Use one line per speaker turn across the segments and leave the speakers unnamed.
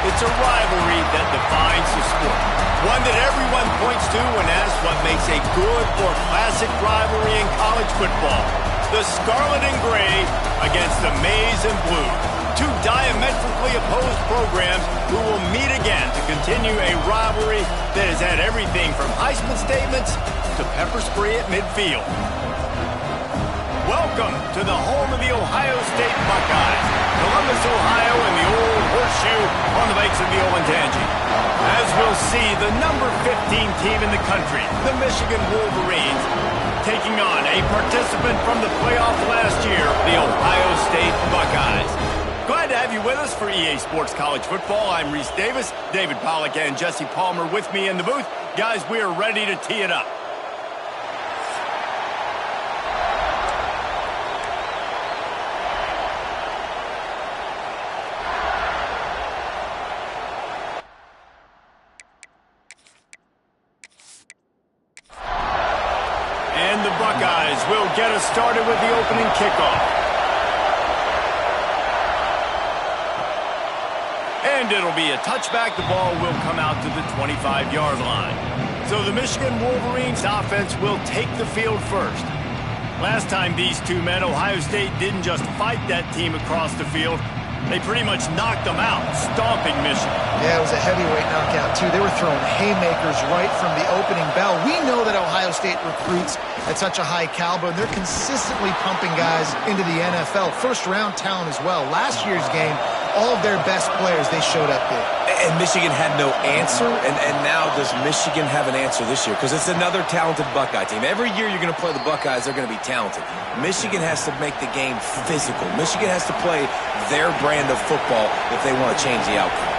It's a rivalry that defines the sport. One that everyone points to when asked what makes a good or classic rivalry in college football. The Scarlet and Gray against the Maize and Blue. Two diametrically opposed programs who will meet again to continue a rivalry that has had everything from Heisman statements to pepper spray at midfield. Welcome to the home of the Ohio State Buckeyes, Columbus, Ohio, and the old horseshoe on the banks of the Olentangy. As we'll see, the number 15 team in the country, the Michigan Wolverines, taking on a participant from the playoff last year, the Ohio State Buckeyes. Glad to have you with us for EA Sports College Football. I'm Reese Davis, David Pollack, and Jesse Palmer with me in the booth. Guys, we are ready to tee it up. And the Buckeyes will get us started with the opening kickoff. And it'll be a touchback. The ball will come out to the 25-yard line. So the Michigan Wolverines offense will take the field first. Last time these two met, Ohio State didn't just fight that team across the field. They pretty much knocked them out, stomping Michigan.
Yeah, it was a heavyweight knockout, too. They were throwing haymakers right from the opening bell. We know that Ohio State recruits at such a high caliber, and they're consistently pumping guys into the NFL. First-round talent as well. Last year's game, all of their best players, they showed up big.
And Michigan had no answer, and now does Michigan have an answer this year? Because it's another talented Buckeye team. Every year you're going to play the Buckeyes, they're going to be talented. Michigan has to make the game physical. Michigan has to play their brand of football if they want to change the outcome.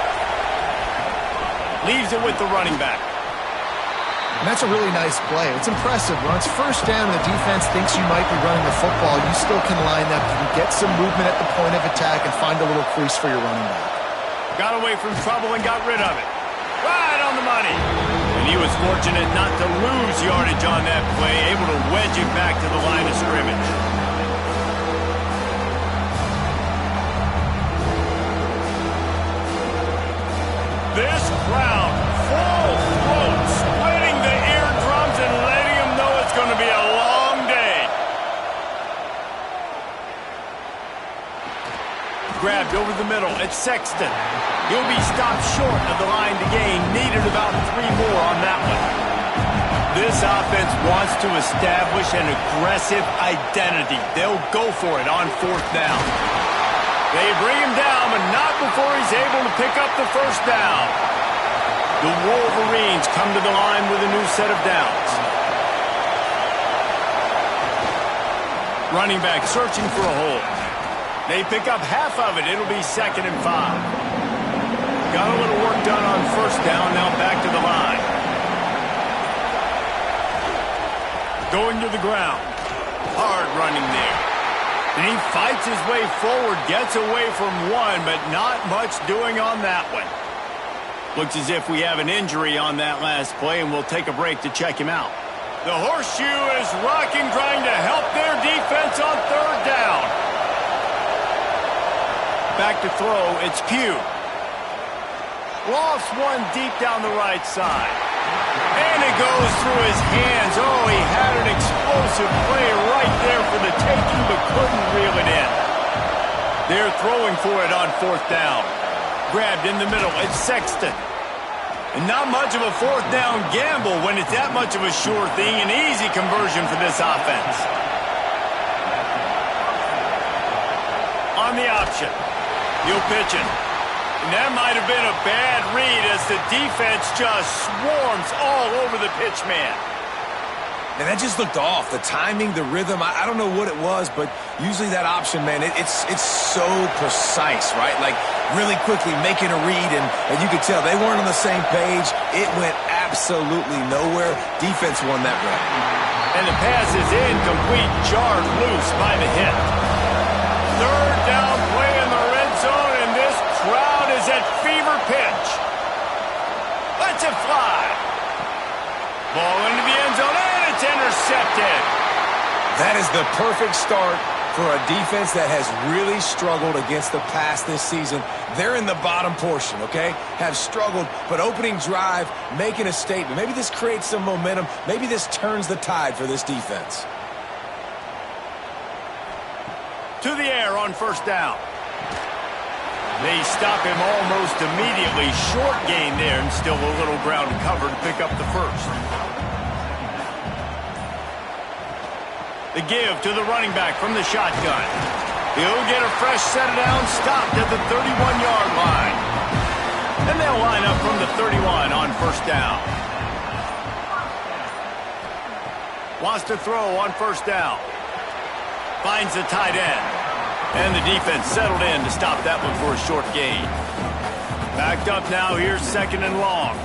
Leaves it with the running back.
And that's a really nice play. It's impressive. When it's first down and the defense thinks you might be running the football, you still can line up. You can get some movement at the point of attack and find a little crease for your running back.
Got away from trouble and got rid of it. Right on the money. And he was fortunate not to lose yardage on that play, able to wedge it back to the line of scrimmage. This crowd, full throat, splitting the eardrums and letting them know it's going to be a long day. Grabbed over the middle. It's Sexton. He'll be stopped short of the line to gain. Needed about 3 more on that one. This offense wants to establish an aggressive identity. They'll go for it on 4th down. They bring him down, but not before he's able to pick up the first down. The Wolverines come to the line with a new set of downs. Running back searching for a hole. They pick up half of it. It'll be 2nd and 5. Got a little work done on first down, now back to the line. Going to the ground. Hard running there. And he fights his way forward, gets away from one, but not much doing on that one. Looks as if we have an injury on that last play, and we'll take a break to check him out. The horseshoe is rocking, trying to help their defense on 3rd down. Back to throw, it's Pugh. Lofts one deep down the right side. And it goes through his hands. Oh, he had an explosive play right there for the taking, but couldn't reel it in. They're throwing for it on 4th down. Grabbed in the middle. It's Sexton. And not much of a 4th down gamble when it's that much of a sure thing. An easy conversion for this offense. On the option. He'll pitch it. And that might have been a bad read as the defense just swarms all over the pitch man.
And that just looked off. The timing, the rhythm, I don't know what it was, but usually that option, man, it's so precise, right? Like really quickly making a read, and you could tell they weren't on the same page. It went absolutely nowhere. Defense won that round.
And the pass is incomplete, jarred loose by the hit. 3rd down play in the red zone, and this crowd is at fever pitch. Lets it fly. Ball into the end zone, and it's intercepted.
That is the perfect start For a defense that has really struggled against the pass this season, they're in the bottom portion, okay? Have struggled, but opening drive, making a statement. Maybe this creates some momentum. Maybe this turns the tide for this defense.
To the air on first down. They stop him almost immediately. Short gain there, and still a little ground to cover to pick up the first. The give to the running back from the shotgun. He'll get a fresh set of downs, stopped at the 31-yard line. And they'll line up from the 31 on first down. Wants to throw on first down. Finds the tight end. And the defense settled in to stop that one for a short gain. Backed up now, here's second and long.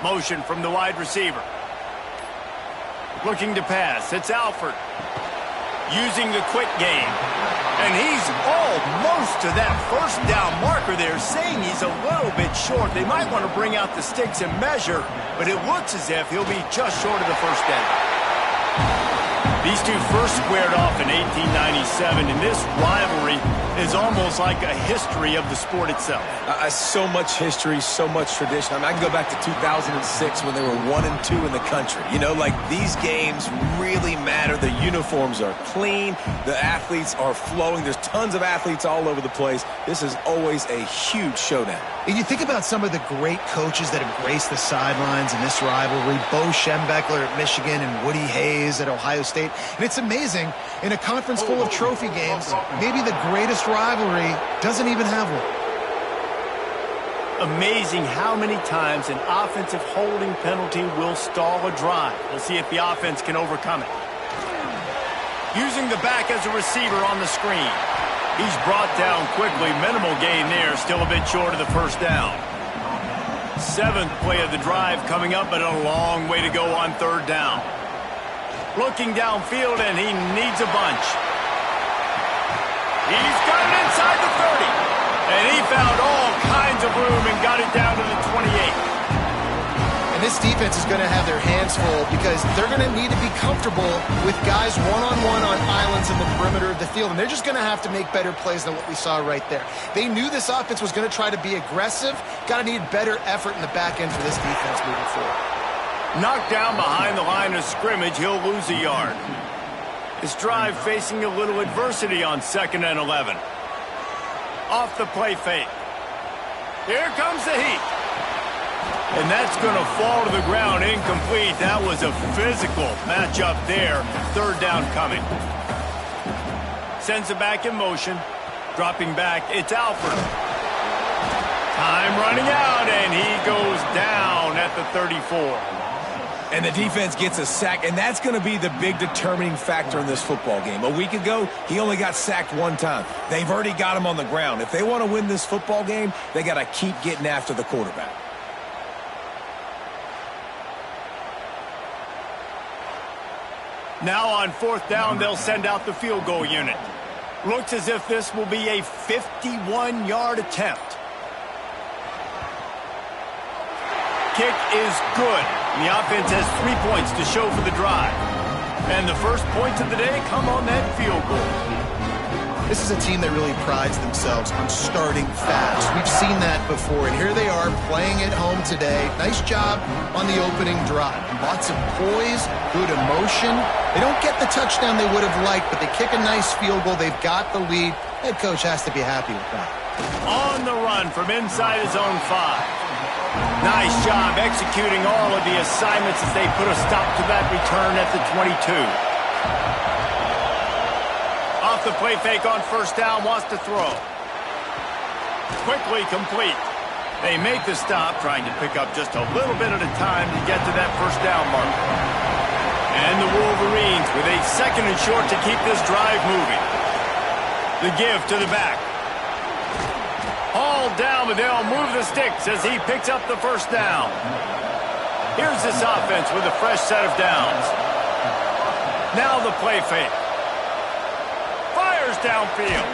Motion from the wide receiver. Looking to pass, it's Alford. Using the quick game. And he's almost to that first down marker there, saying he's a little bit short. They might want to bring out the sticks and measure, but it looks as if he'll be just short of the first down. These two first squared off in 1897, and this rivalry is almost like a history of the sport itself.
So much history, so much tradition. I mean, I can go back to 2006 when they were 1-2 in the country. You know, like, these games really matter. The uniforms are clean. The athletes are flowing. There's tons of athletes all over the place. This is always a huge showdown.
And you think about some of the great coaches that have graced the sidelines in this rivalry. Bo Schembechler at Michigan and Woody Hayes at Ohio State. And it's amazing, in a conference full of trophy games, maybe the greatest rivalry doesn't even have one.
Amazing how many times an offensive holding penalty will stall a drive. We'll see if the offense can overcome it. Using the back as a receiver on the screen. He's brought down quickly. Minimal gain there. Still a bit short of the first down. Seventh play of the drive coming up, but a long way to go on third down. Looking downfield, and he needs a bunch. He's got it inside the 30. And he found all kinds of room and got it down to the 28.
And this defense is going to have their hands full because they're going to need to be comfortable with guys one-on-one on islands in the perimeter of the field. And they're just going to have to make better plays than what we saw right there. They knew this offense was going to try to be aggressive. Got to need better effort in the back end for this defense moving forward.
Knocked down behind the line of scrimmage, he'll lose a yard. This drive facing a little adversity on 2nd and 11. Off the play fake. Here comes the heat. And that's going to fall to the ground, incomplete. That was a physical matchup there. Third down coming. Sends it back in motion. Dropping back, it's Alford. Time running out, and he goes down at the 34.
And the defense gets a sack, and that's going to be the big determining factor in this football game. A week ago, he only got sacked one time. They've already got him on the ground. If they want to win this football game, they got to keep getting after the quarterback.
Now on fourth down, they'll send out the field goal unit. Looks as if this will be a 51-yard attempt. Kick is good. The offense has 3 points to show for the drive. And the first points of the day come on that field goal.
This is a team that really prides themselves on starting fast. We've seen that before, and here they are playing at home today. Nice job on the opening drive. Lots of poise, good emotion. They don't get the touchdown they would have liked, but they kick a nice field goal. They've got the lead. Head coach has to be happy with that.
On the run from inside his own 5. Nice job executing all of the assignments as they put a stop to that return at the 22. Off the play fake on first down, wants to throw. Quickly complete. They make the stop, trying to pick up just a little bit at a time to get to that first down mark. And the Wolverines with a second and short to keep this drive moving. The give to the back. All down, but they'll move the sticks as he picks up the first down. Here's this offense with a fresh set of downs. Now the play fake. Fires downfield.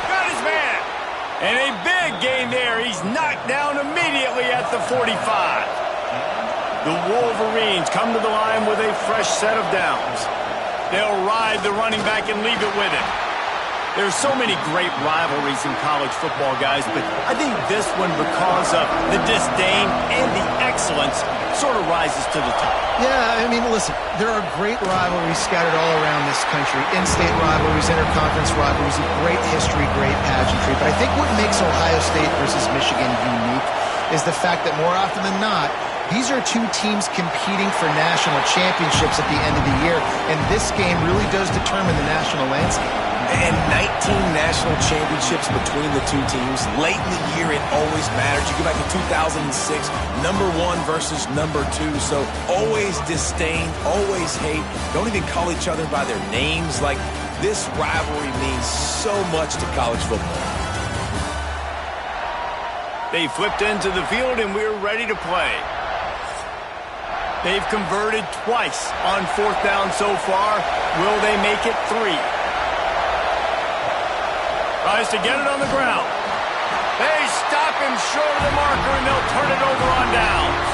Got his man. And a big gain there. He's knocked down immediately at the 45. The Wolverines come to the line with a fresh set of downs. They'll ride the running back and leave it with him. There's so many great rivalries in college football, guys, but I think this one, because of the disdain and the excellence, sort of rises to the top.
Yeah, I mean, listen, there are great rivalries scattered all around this country. In-state rivalries, interconference rivalries, great history, great pageantry. But I think what makes Ohio State versus Michigan unique is the fact that more often than not, these are two teams competing for national championships at the end of the year, and this game really does determine the national landscape.
And 19 national championships between the two teams. Late in the year, it always matters. You go back to 2006, #1 versus #2. So always disdain, always hate. Don't even call each other by their names. Like, this rivalry means so much to college football.
They flipped into the field, and we're ready to play. They've converted twice on 4th down so far. Will they make it 3? Tries to get it on the ground. They stop him short of the marker, and they'll turn it over on downs.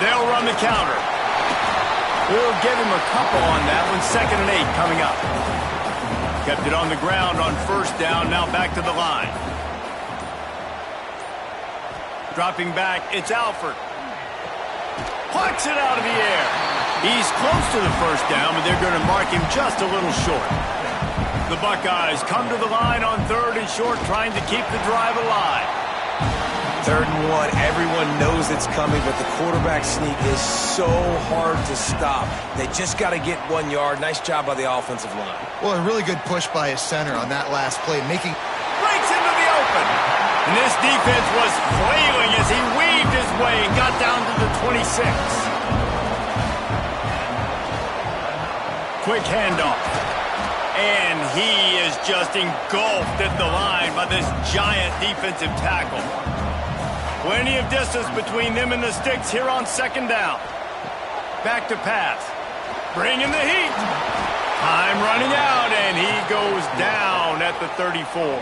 They'll run the counter. We'll give him a couple on that one. 2nd and 8 coming up. Kept it on the ground on 1st down. Now back to the line. Dropping back, it's Alford. Plucks it out of the air. He's close to the 1st down, but they're going to mark him just a little short. The Buckeyes come to the line on 3rd and short, trying to keep the drive alive.
3rd and 1, everyone knows it's coming, but the quarterback sneak is so hard to stop. They just got to get 1 yard. Nice job by the offensive line.
Well, a really good push by his center on that last play, making...
Breaks into the open. And this defense was flailing as he weaved his way and got down to the 26. Quick handoff. And he is just engulfed at the line by this giant defensive tackle. Plenty of distance between them and the sticks here on 2nd down. Back to pass. Bringing the heat. Time running out, and he goes down at the 34.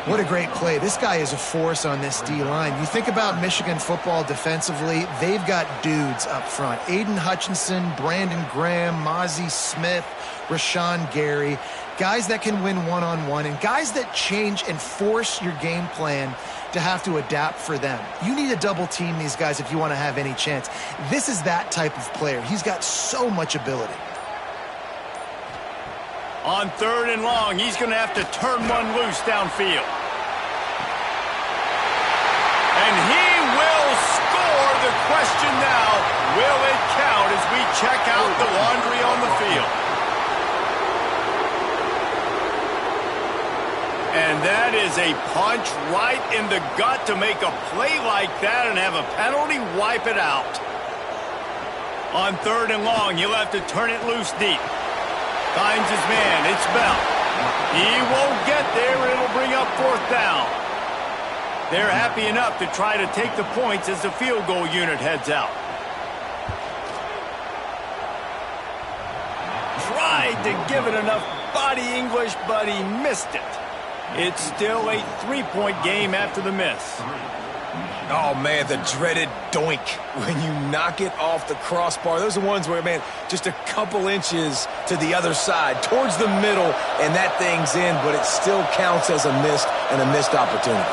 What a great play. This guy is a force on this D-line. You think about Michigan football defensively, they've got dudes up front. Aiden Hutchinson, Brandon Graham, Mozzie Smith, Rashawn Gary. Guys that can win one-on-one and guys that change and force your game plan to have to adapt for them. You need to double team these guys if you want to have any chance. This is that type of player. He's got so much ability.
On 3rd and long, he's going to have to turn one loose downfield. And he will score. The question now, will it count as we check out the laundry on the field? And that is a punch right in the gut to make a play like that and have a penalty wipe it out. On 3rd and long, he'll have to turn it loose deep. Finds his man. It's Bell. He won't get there. It'll bring up 4th down. They're happy enough to try to take the points as the field goal unit heads out. Tried to give it enough body English, but he missed it. It's still a 3-point game after the miss.
Oh, man, the dreaded doink when you knock it off the crossbar. Those are ones where, man, just a couple inches to the other side, towards the middle, and that thing's in, but it still counts as a missed opportunity.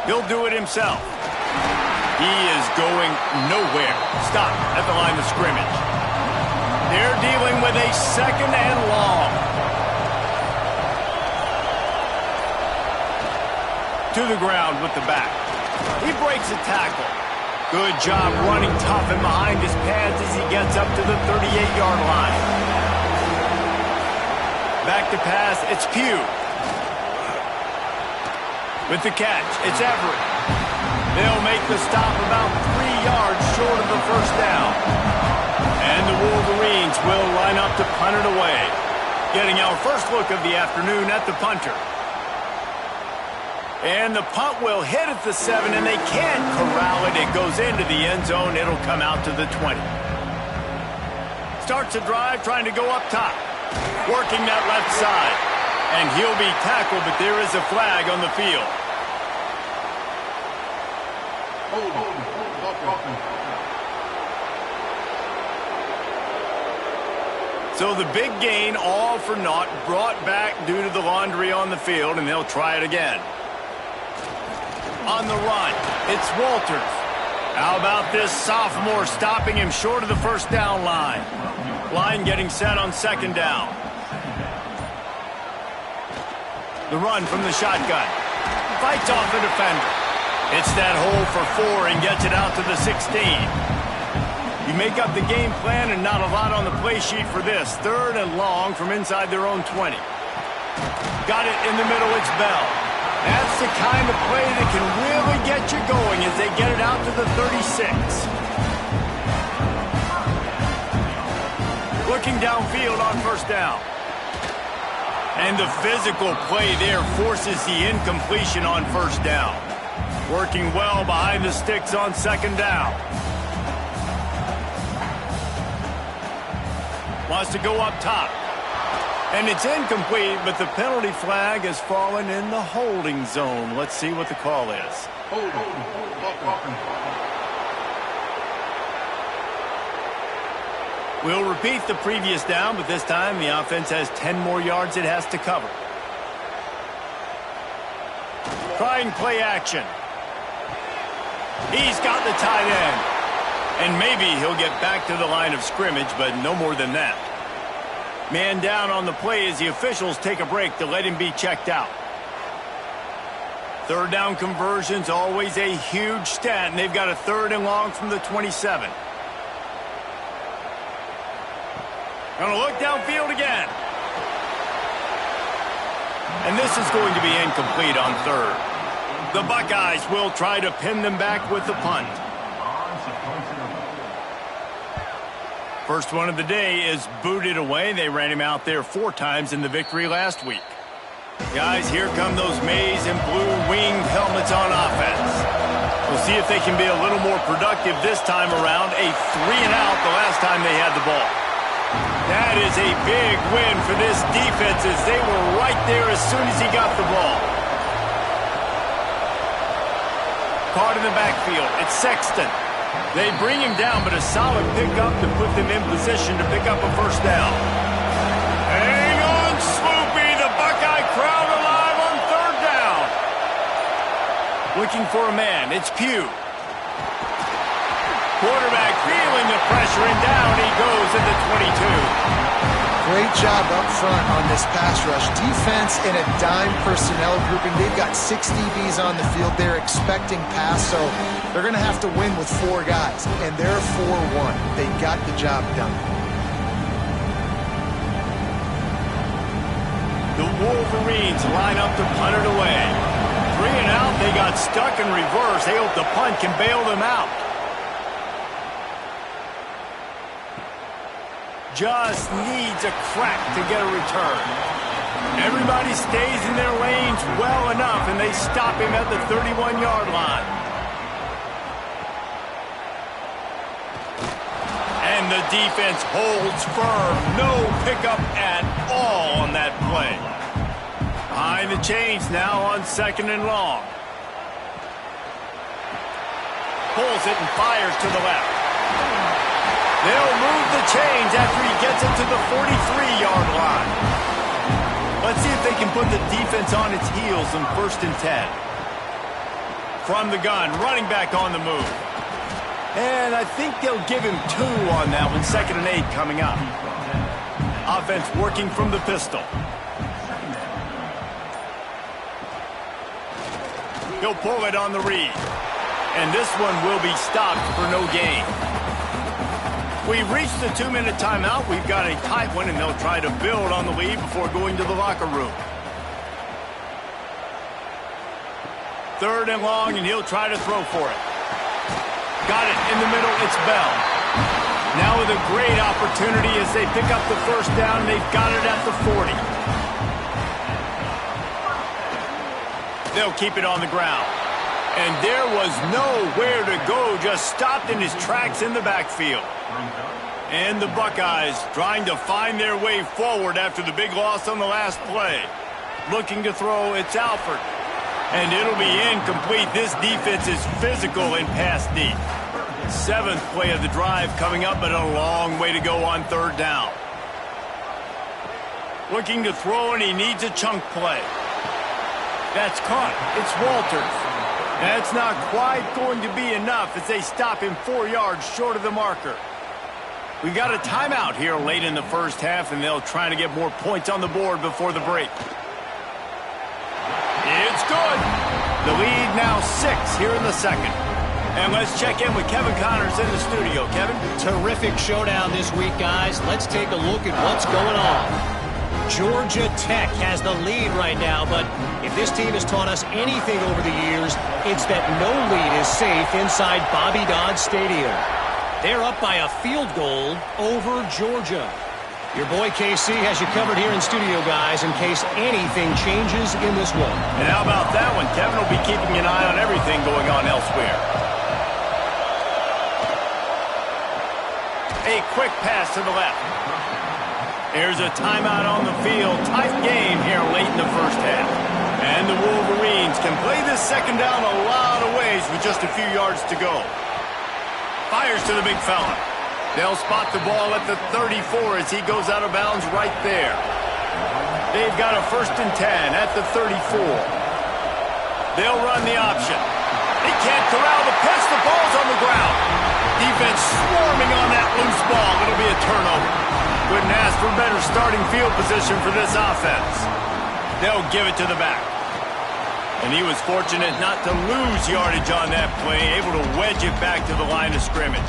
He'll do it himself. He is going nowhere. Stop at the line of scrimmage. They're dealing with a 2nd and long. To the ground with the back. He breaks a tackle. Good job running tough and behind his pads as he gets up to the 38-yard line. Back to pass, it's Pugh. With the catch, it's Everett. They'll make the stop about 3 yards short of the 1st down. And the Wolverines will line up to punt it away. Getting our first look of the afternoon at the punter. And the punt will hit at the 7, and they can't corral it. It goes into the end zone. It'll come out to the 20. Starts a drive trying to go up top. Working that left side. And he'll be tackled, but there is a flag on the field. So the big gain, all for naught, brought back due to the laundry on the field, and they'll try it again. On the run, it's Walters. How about this sophomore stopping him short of the first down line? Line getting set on second down. The run from the shotgun. Fights off the defender. Hits that hole for 4 and gets it out to the 16. You make up the game plan and not a lot on the play sheet for this. 3rd and long from inside their own 20. Got it in the middle, it's Bell. That's the kind of play that can really get you going as they get it out to the 36. Looking downfield on first down. And the physical play there forces the incompletion on first down. Working well behind the sticks on second down. Wants to go up top. And it's incomplete, but the penalty flag has fallen in the holding zone. Let's see what the call is. We'll repeat the previous down, but this time the offense has 10 more yards it has to cover. Trying play action. He's got the tight end. And maybe he'll get back to the line of scrimmage, but no more than that. Man down on the play as the officials take a break to let him be checked out. 3rd down conversion's always a huge stat, and they've got a 3rd and long from the 27. Gonna look downfield again. And this is going to be incomplete on 3rd. The Buckeyes will try to pin them back with the punt. First one of the day is booted away. They ran him out there 4 times in the victory last week. Guys, here come those maize and blue winged helmets on offense. We'll see if they can be a little more productive this time around. A 3-and-out the last time they had the ball. That is a big win for this defense as they were right there as soon as he got the ball. Caught in the backfield. It's Sexton. They bring him down, but a solid pickup to put them in position to pick up a first down. Hang on, Swoopy. The Buckeye crowd alive on 3rd down. Looking for a man. It's Pugh. Quarterback feeling the pressure, and down he goes at the 22.
Great job up front on this pass rush. Defense in a dime personnel grouping. They've got 6 DBs on the field. They're expecting pass, so they're going to have to win with 4 guys, and they're 4-1. They got the job done.
The Wolverines line up to punt it away. 3-and-out, they got stuck in reverse. They hope the punt can bail them out. Just needs a crack to get a return. Everybody stays in their lanes well enough, and they stop him at the 31-yard line. And the defense holds firm. No pickup at all on that play. Behind the chains now on 2nd and long. Pulls it and fires to the left. They'll move the chains after he gets it to the 43-yard line. Let's see if they can put the defense on its heels in 1st and 10. From the gun, running back on the move. And I think they'll give him 2 on that one. 2nd and 8 coming up. Offense working from the pistol. He'll pull it on the read. And this one will be stopped for no gain. We've reached the 2-minute timeout. We've got a tight one, and they'll try to build on the lead before going to the locker room. 3rd and long, and he'll try to throw for it. Got it in the middle. It's Bell. Now with a great opportunity as they pick up the first down. They've got it at the 40. They'll keep it on the ground. And there was nowhere to go, just stopped in his tracks in the backfield. And the Buckeyes trying to find their way forward after the big loss on the last play. Looking to throw, it's Alford. And it'll be incomplete. This defense is physical in pass deep. 7th play of the drive coming up, but a long way to go on 3rd down. Looking to throw, and he needs a chunk play. That's caught. It's Walters. That's not quite going to be enough as they stop him 4 yards short of the marker. We've got a timeout here late in the first half, and they'll try to get more points on the board before the break. It's good. The lead now 6 here in the second. And let's check in with Kevin Connors in the studio. Kevin?
Terrific showdown this week, guys. Let's take a look at what's going on. Georgia Tech has the lead right now, but if this team has taught us anything over the years, it's that no lead is safe inside Bobby Dodd Stadium. They're up by a field goal over Georgia. Your boy KC has you covered here in studio, guys, in case anything changes in this one.
And how about that one? Kevin will be keeping an eye on everything going on elsewhere. A quick pass to the left. There's a timeout on the field. Tight game here late in the first half. And the Wolverines can play this second down a lot of ways with just a few yards to go. Fires to the big fella. They'll spot the ball at the 34 as he goes out of bounds right there. They've got a 1st and 10 at the 34. They'll run the option. They can't corral the pass. The ball's on the ground. Defense swarming on that loose ball. It'll be a turnover. Couldn't ask for better starting field position for this offense. They'll give it to the back. And he was fortunate not to lose yardage on that play, able to wedge it back to the line of scrimmage.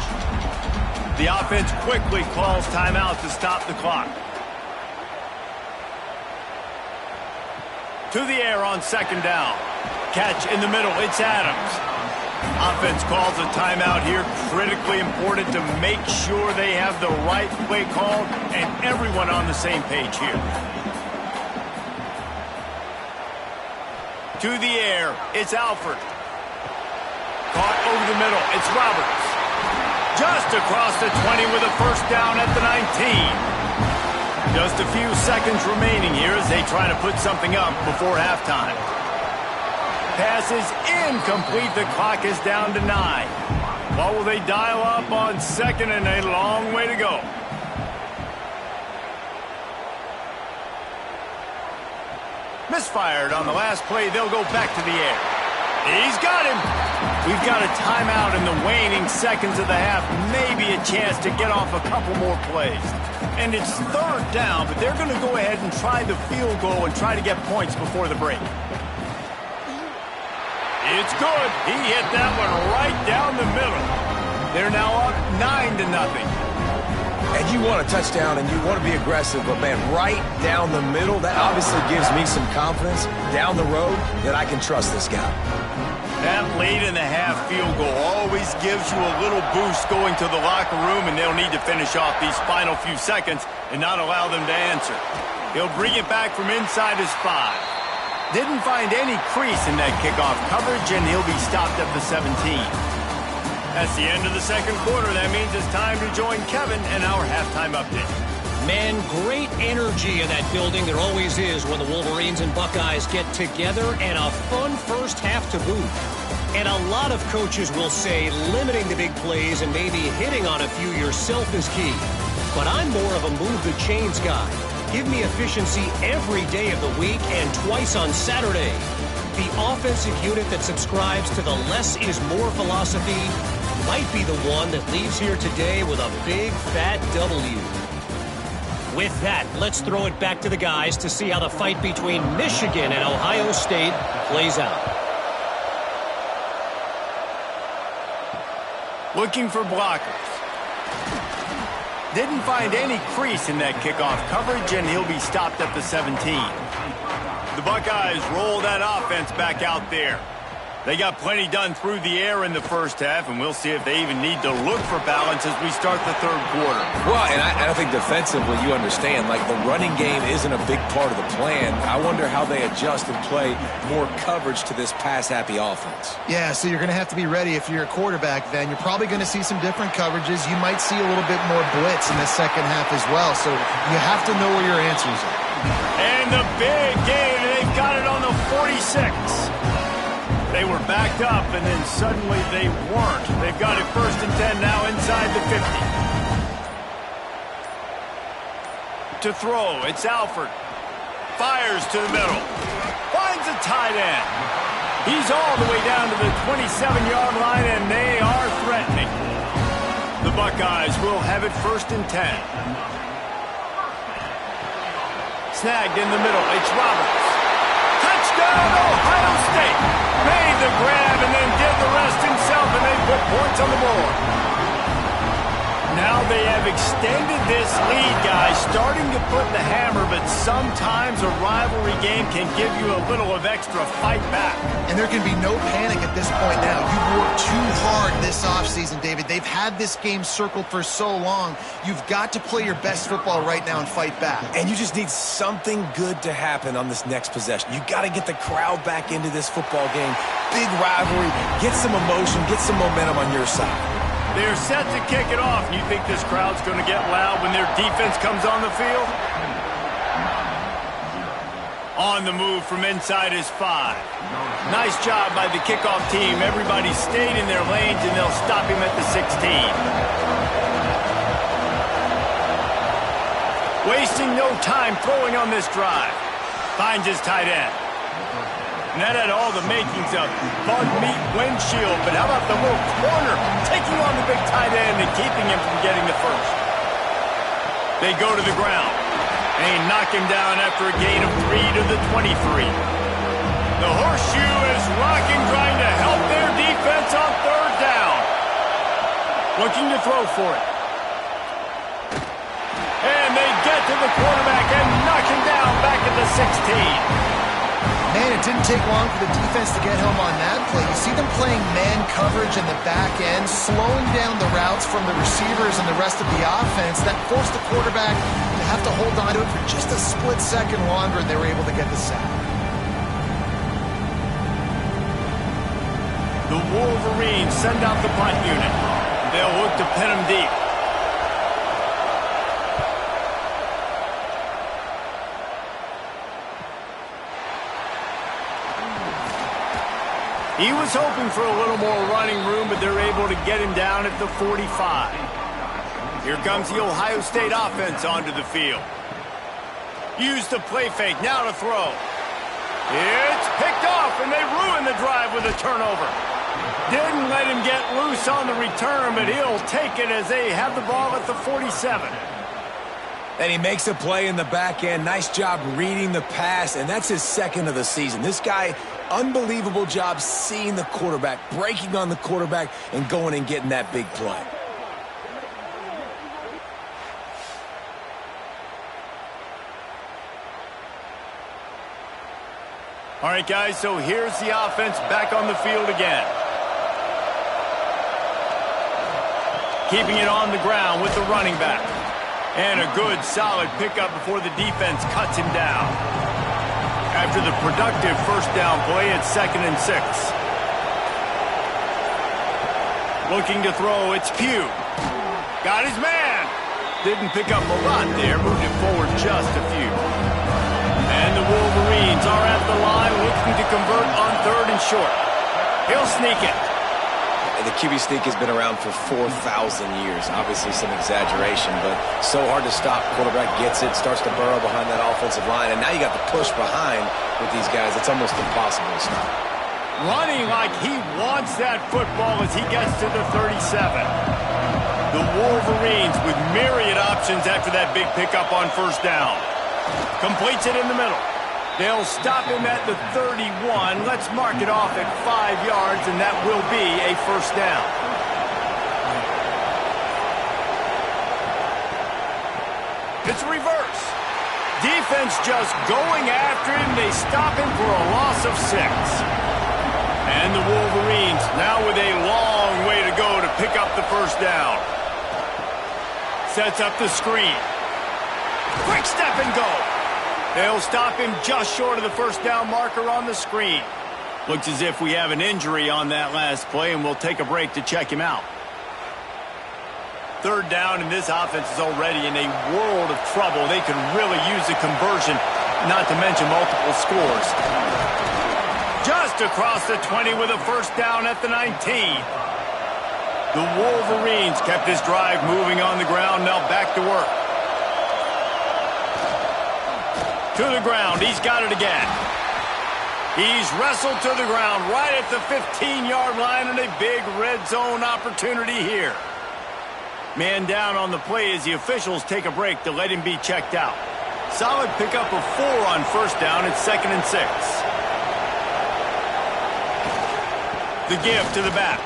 The offense quickly calls timeout to stop the clock. To the air on 2nd down. Catch in the middle. It's Adams. Offense calls a timeout here. Critically important to make sure they have the right play called and everyone on the same page here. To the air. It's Alford. Caught over the middle. It's Roberts. Just across the 20 with a 1st down at the 19. Just a few seconds remaining here as they try to put something up before halftime. Pass is incomplete. The clock is down to 9. What will they dial up on 2nd and a long way to go? Misfired on the last play. They'll go back to the air. He's got him. We've got a timeout in the waning seconds of the half. Maybe a chance to get off a couple more plays. And it's 3rd down, but they're going to go ahead and try the field goal and try to get points before the break. It's good. He hit that one right down the middle. They're now up 9-0.
And you want a touchdown and you want to be aggressive, but, man, right down the middle, that obviously gives me some confidence down the road that I can trust this guy.
That late in the half field goal always gives you a little boost going to the locker room, and they'll need to finish off these final few seconds and not allow them to answer. He'll bring it back from inside his 5. Didn't find any crease in that kickoff coverage, and he'll be stopped at the 17. That's the end of the second quarter. That means it's time to join Kevin and our halftime update.
Man, great energy in that building. There always is when the Wolverines and Buckeyes get together, and a fun first half to boot. And a lot of coaches will say limiting the big plays and maybe hitting on a few yourself is key. But I'm more of a move the chains guy. Give me efficiency every day of the week and twice on Saturday. The offensive unit that subscribes to the less is more philosophy might be the one that leaves here today with a big fat W. With that, let's throw it back to the guys to see how the fight between Michigan and Ohio State plays out.
Looking for blockers. Didn't find any crease in that kickoff coverage, and he'll be stopped at the 17. The Buckeyes roll that offense back out there. They got plenty done through the air in the first half, and we'll see if they even need to look for balance as we start the third quarter.
Well, and I think defensively, you understand, like the running game isn't a big part of the plan. I wonder how they adjust and play more coverage to this pass-happy offense.
Yeah, so you're going to have to be ready if you're a quarterback then. You're probably going to see some different coverages. You might see a little bit more blitz in the second half as well, so you have to know where your answers are.
And the big game, they've got it on the 46. They were backed up, and then suddenly they weren't. They've got it 1st and 10 now inside the 50. To throw, it's Alford. Fires to the middle. Finds a tight end. He's all the way down to the 27-yard line, and they are threatening. The Buckeyes will have it 1st and 10. Snagged in the middle. It's Roberts. Touchdown, Ohio State. Made the grab and then did the rest himself, and they put points on the board. Now they have extended this lead, guys, starting to put the hammer, but sometimes a rivalry game can give you a little of extra fight back.
And there can be no panic at this point now. You've worked too hard this offseason, David. They've had this game circled for so long. You've got to play your best football right now and fight back.
And you just need something good to happen on this next possession. You got to get the crowd back into this football game. Big rivalry. Get some emotion. Get some momentum on your side.
They're set to kick it off. You think this crowd's going to get loud when their defense comes on the field? On the move from inside is 5. Nice job by the kickoff team. Everybody stayed in their lanes, and they'll stop him at the 16. Wasting no time throwing on this drive. Finds his tight end. And that had all the makings of bug meat windshield. But how about the little corner taking on the big tight end and keeping him from getting the first? They go to the ground. And they knock him down after a gain of 3 to the 23. The horseshoe is rocking, trying to help their defense on 3rd down. Looking to throw for it. And they get to the quarterback and knock him down back at the 16.
Man, it didn't take long for the defense to get home on that play. You see them playing man coverage in the back end, slowing down the routes from the receivers and the rest of the offense. That forced the quarterback to have to hold on to it for just a split second longer, and they were able to get the sack.
The Wolverines send out the punt unit. They'll look to pin him deep. He was hoping for a little more running room, but they're able to get him down at the 45. Here comes the Ohio State offense onto the field. Use the play fake, now to throw. It's picked off, and they ruin the drive with a turnover. Didn't let him get loose on the return, but he'll take it as they have the ball at the 47.
And he makes a play in the back end. Nice job reading the pass, and that's his 2nd of the season. This guy, unbelievable job seeing the quarterback, breaking on the quarterback, and going and getting that big play.
All right, guys, so here's the offense back on the field again. Keeping it on the ground with the running back. And a good, solid pickup before the defense cuts him down. After the productive 1st down play, it's 2nd and 6. Looking to throw, it's Pugh. Got his man. Didn't pick up a lot there, moved it forward just a few. And the Wolverines are at the line looking to convert on 3rd and short. He'll sneak it.
The QB sneak has been around for 4,000 years. Obviously some exaggeration, but so hard to stop. Quarterback gets it, starts to burrow behind that offensive line, and now you got the push behind with these guys. It's almost impossible to stop.
Running like he wants that football as he gets to the 37. The Wolverines with myriad options after that big pickup on 1st down. Completes it in the middle. They'll stop him at the 31. Let's mark it off at 5 yards, and that will be a 1st down. It's reverse. Defense just going after him. They stop him for a loss of 6. And the Wolverines now with a long way to go to pick up the 1st down. Sets up the screen. Quick step and go. They'll stop him just short of the 1st down marker on the screen. Looks as if we have an injury on that last play, and we'll take a break to check him out. 3rd down, and this offense is already in a world of trouble. They could really use a conversion, not to mention multiple scores. Just across the 20 with a first down at the 19. The Wolverines kept this drive moving on the ground. Now back to work. To the ground. He's got it again. He's wrestled to the ground right at the 15-yard line, and a big red zone opportunity here. Man down on the play as the officials take a break to let him be checked out. Solid pickup of 4 on first down. It's 2nd and 6. The give to the back.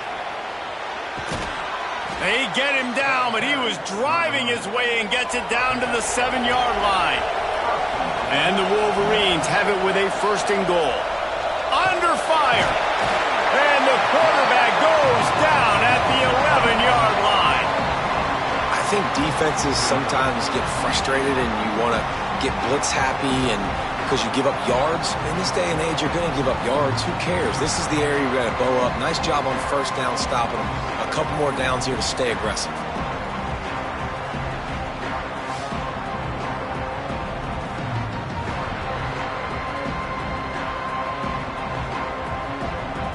They get him down, but he was driving his way and gets it down to the 7-yard line. And the Wolverines have it with a 1st and goal. Under fire. And the quarterback goes down at the 11-yard line.
I think defenses sometimes get frustrated and you want to get blitz happy and because you give up yards. In this day and age, you're going to give up yards. Who cares? This is the area you got to bow up. Nice job on first down stopping them. A couple more downs here to stay aggressive.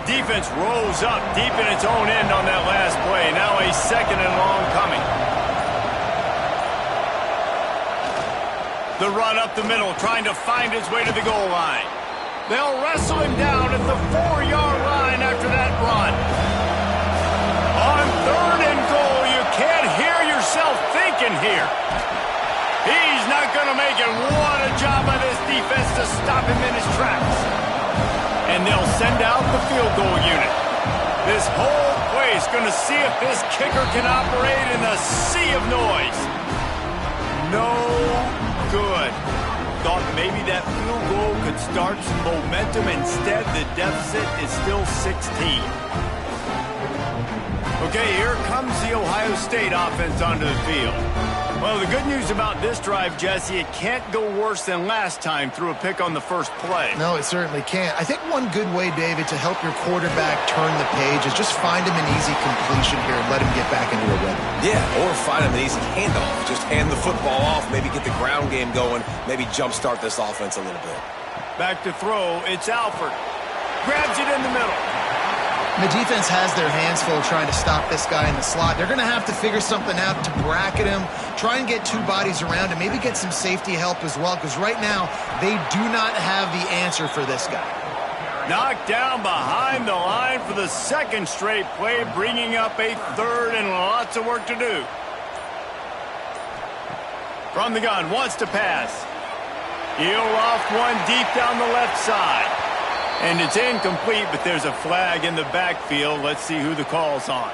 Defense rolls up deep in its own end on that last play. Now a 2nd and long coming. The run up the middle, trying to find his way to the goal line. They'll wrestle him down at the 4-yard line after that run. On 3rd and goal, you can't hear yourself thinking here. He's not going to make it. What a job by this defense to stop him in his tracks. And they'll send out the field goal unit. This whole place going to see if this kicker can operate in a sea of noise. No good. Thought maybe that field goal could start some momentum. Instead, the deficit is still 16. Okay, here comes the Ohio State offense onto the field. Well, the good news about this drive, Jesse, it can't go worse than last time through a pick on the first play.
No, it certainly can't. I think one good way, David, to help your quarterback turn the page is just find him an easy completion here and let him get back into a rhythm.
Yeah, or find him an easy handoff. Just hand the football off, maybe get the ground game going, maybe jumpstart this offense a little bit.
Back to throw, it's Alford. Grabs it in the middle.
The defense has their hands full trying to stop this guy in the slot. They're going to have to figure something out to bracket him, try and get 2 bodies around him, maybe get some safety help as well, because right now they do not have the answer for this guy.
Knocked down behind the line for the 2nd straight play, bringing up a 3rd and lots of work to do. From the gun, wants to pass. He'll loft one deep down the left side. And it's incomplete, but there's a flag in the backfield. Let's see who the call's on.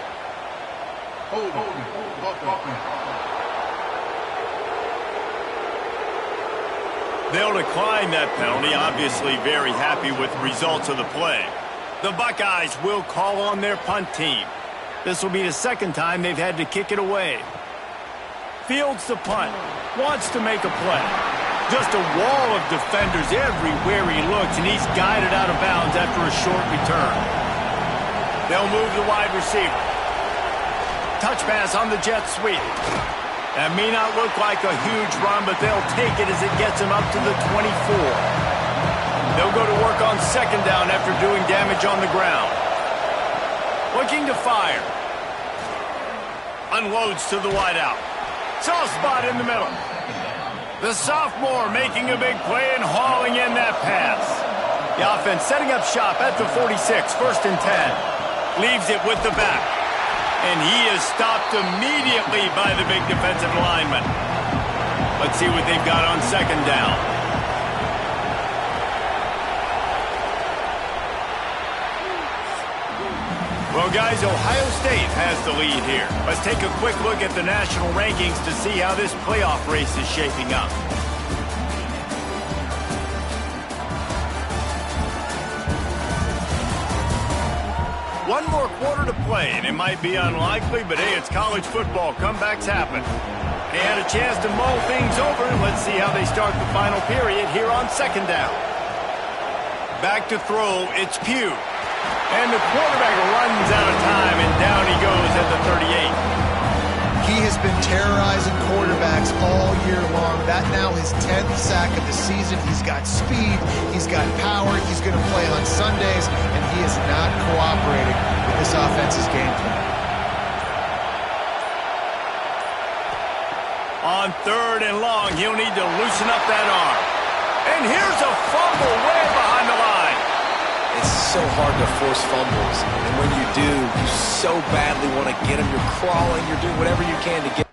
They'll decline that penalty, obviously very happy with the results of the play. The Buckeyes will call on their punt team. This will be the 2nd time they've had to kick it away. Fields the punt, wants to make a play. Just a wall of defenders everywhere he looks, and he's guided out of bounds after a short return. They'll move the wide receiver. Touch pass on the jet sweep. That may not look like a huge run, but they'll take it as it gets him up to the 24. They'll go to work on 2nd down after doing damage on the ground. Looking to fire. Unloads to the wideout. Soft spot in the middle. The sophomore making a big play and hauling in that pass. The offense setting up shop at the 46, 1st and 10. Leaves it with the back. And he is stopped immediately by the big defensive lineman. Let's see what they've got on 2nd down. Well, guys, Ohio State has the lead here. Let's take a quick look at the national rankings to see how this playoff race is shaping up. One more quarter to play, and it might be unlikely, but hey, it's college football. Comebacks happen. They had a chance to mull things over, and let's see how they start the final period here on 2nd down. Back to throw, it's Pugh. And the quarterback runs out of time, and down he goes at the 38.
He has been terrorizing quarterbacks all year long. That now his 10th sack of the season. He's got speed. He's got power. He's going to play on Sundays, and he is not cooperating with this offense's game plan.
On 3rd and long, he'll need to loosen up that arm. And here's a fumble way behind the line.
It's so hard to force fumbles. And when you do, you so badly want to get them. You're crawling. You're doing whatever you can to get.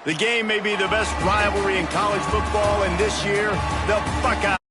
The game may be the best rivalry in college football, and this year, the Buckeyes.